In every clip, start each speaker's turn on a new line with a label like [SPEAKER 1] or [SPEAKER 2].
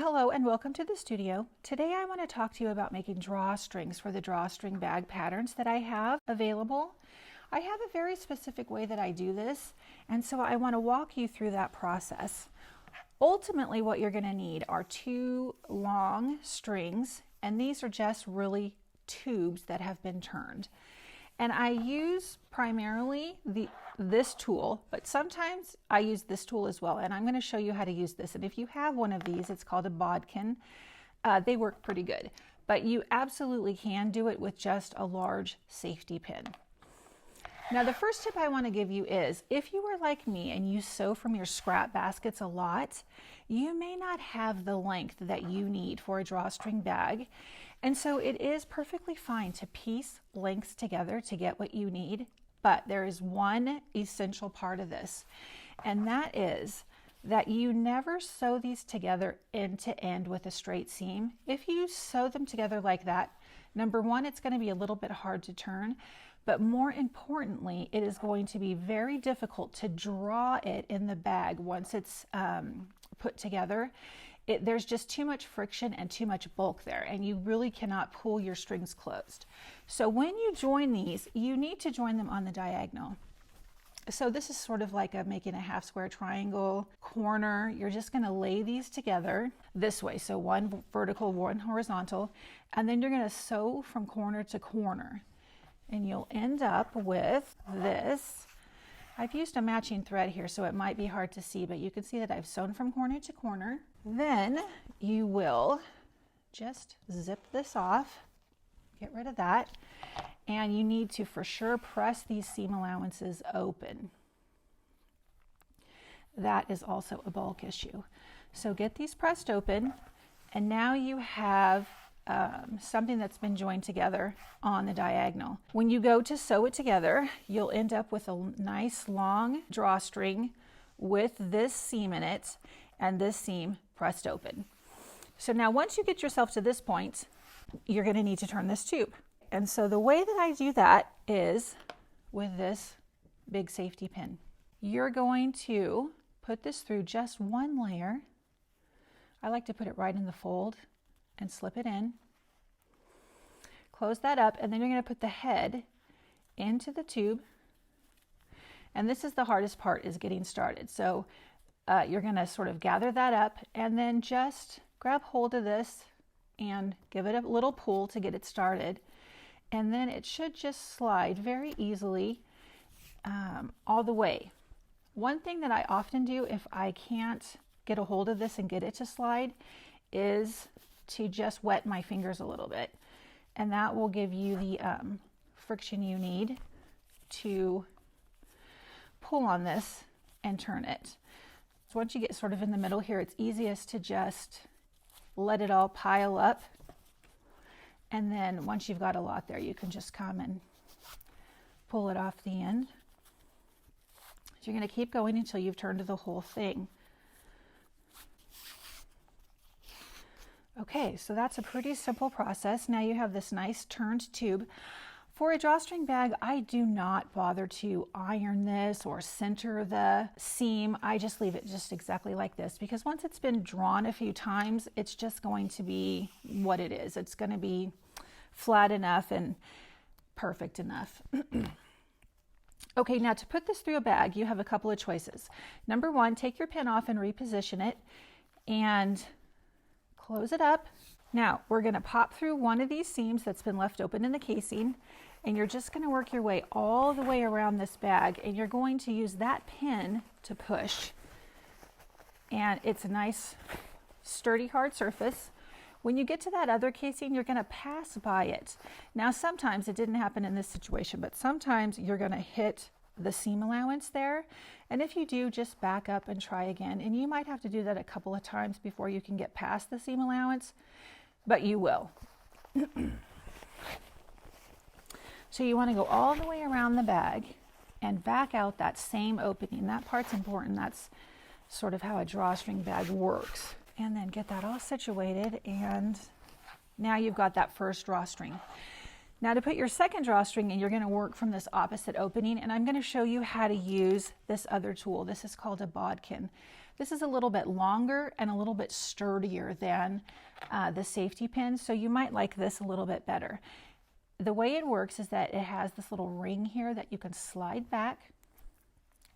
[SPEAKER 1] Hello and welcome to the studio. Today I want to talk to you about making drawstrings for the drawstring bag patterns that I have available. I have a very specific way that I do this, and so I want to walk you through that process. Ultimately, what you're going to need are two long strings, and these are just really tubes that have been turned. And I use primarily this tool, but sometimes I use this tool as well, and I'm going to show you how to use this. And if you have one of these, it's called a Bodkin. They work pretty good, but you absolutely can do it with just a large safety pin. Now, the first tip I want to give you is, if you are like me and you sew from your scrap baskets a lot, you may not have the length that you need for a drawstring bag. And so it is perfectly fine to piece lengths together to get what you need, but there is one essential part of this, and that is that you never sew these together end to end with a straight seam. If you sew them together like that, number one, it's going to be a little bit hard to turn, but more importantly, it is going to be very difficult to draw it in the bag once it's put together. There's just too much friction and too much bulk there, and you really cannot pull your strings closed. So when you join these, you need to join them on the diagonal. So this is sort of like making a half square triangle corner. You're just going to lay these together this way, so one vertical, one horizontal, and then you're going to sew from corner to corner, and you'll end up with this. I've used a matching thread here, so it might be hard to see, but you can see that I've sewn from corner to corner. Then you will just zip this off, get rid of that, and you need to for sure press these seam allowances open. That is also a bulk issue. So get these pressed open, and now you have something that's been joined together on the diagonal. When you go to sew it together, you'll end up with a nice long drawstring with this seam in it and this seam pressed open. So now once you get yourself to this point, you're going to need to turn this tube. And so the way that I do that is with this big safety pin. You're going to put this through just one layer. I like to put it right in the fold and slip it in. Close that up, and then you're going to put the head into the tube. And this is the hardest part, is getting started. So you're going to sort of gather that up and then just grab hold of this and give it a little pull to get it started. And then it should just slide very easily all the way. One thing that I often do if I can't get a hold of this and get it to slide is to just wet my fingers a little bit, and that will give you the friction you need to pull on this and turn it. So once you get sort of in the middle here, it's easiest to just let it all pile up, and then once you've got a lot there, you can just come and pull it off the end. So you're going to keep going until you've turned the whole thing. Okay, so that's a pretty simple process. Now you have this nice turned tube. For a drawstring bag, I do not bother to iron this or center the seam. I just leave it just exactly like this, because once it's been drawn a few times, it's just going to be what it is. It's going to be flat enough and perfect enough. Okay, now to put this through a bag, you have a couple of choices. Number one, take your pin off and reposition it and close it up. Now we're going to pop through one of these seams that's been left open in the casing, and you're just going to work your way all the way around this bag, and you're going to use that pin to push. And it's a nice sturdy hard surface. When you get to that other casing, you're going to pass by it. Now sometimes, it didn't happen in this situation, but sometimes you're going to hit the seam allowance there, and if you do, just back up and try again, and you might have to do that a couple of times before you can get past the seam allowance, but you will. So you want to go all the way around the bag and back out that same opening. That part's important. That's sort of how a drawstring bag works. And then get that all situated, and now you've got that first drawstring. Now to put your second drawstring in, you're going to work from this opposite opening, and I'm going to show you how to use this other tool. This is called a Bodkin. This is a little bit longer and a little bit sturdier than the safety pin, so you might like this a little bit better. The way it works is that it has this little ring here that you can slide back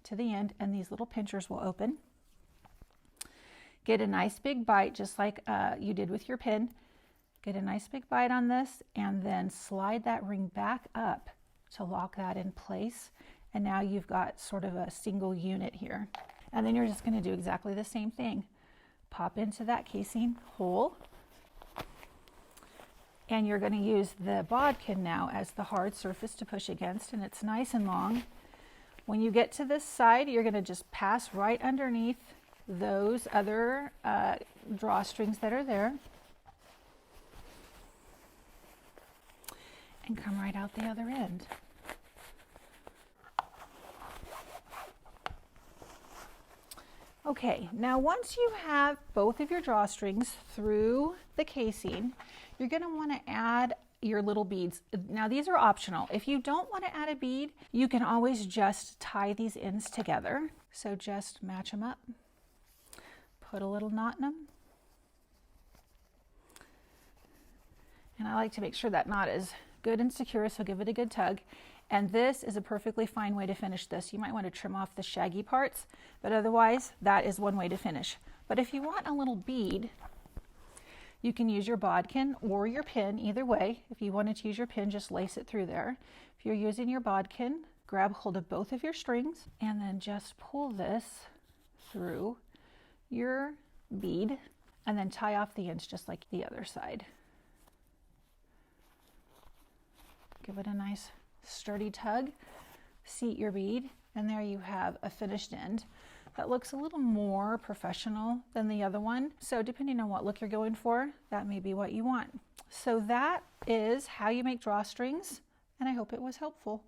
[SPEAKER 1] to the end, and these little pinchers will open. Get a nice big bite, just like you did with your pin. Get a nice big bite on this, and then slide that ring back up to lock that in place. And now you've got sort of a single unit here. And then you're just going to do exactly the same thing. Pop into that casing hole. And you're going to use the bodkin now as the hard surface to push against, and it's nice and long. When you get to this side, you're going to just pass right underneath those other drawstrings that are there. And come right out the other end. Okay, now once you have both of your drawstrings through the casing, you're going to want to add your little beads. Now these are optional. If you don't want to add a bead, you can always just tie these ends together. So just match them up, put a little knot in them. And I like to make sure that knot is good and secure, so give it a good tug. And this is a perfectly fine way to finish this. You might want to trim off the shaggy parts, but otherwise that is one way to finish. But if you want a little bead, you can use your bodkin or your pin, either way. If you wanted to use your pin, just lace it through there. If you're using your bodkin, grab hold of both of your strings and then just pull this through your bead and then tie off the ends just like the other side. Give it a nice sturdy tug, seat your bead, and there you have a finished end that looks a little more professional than the other one. So depending on what look you're going for, that may be what you want. So that is how you make drawstrings, and I hope it was helpful.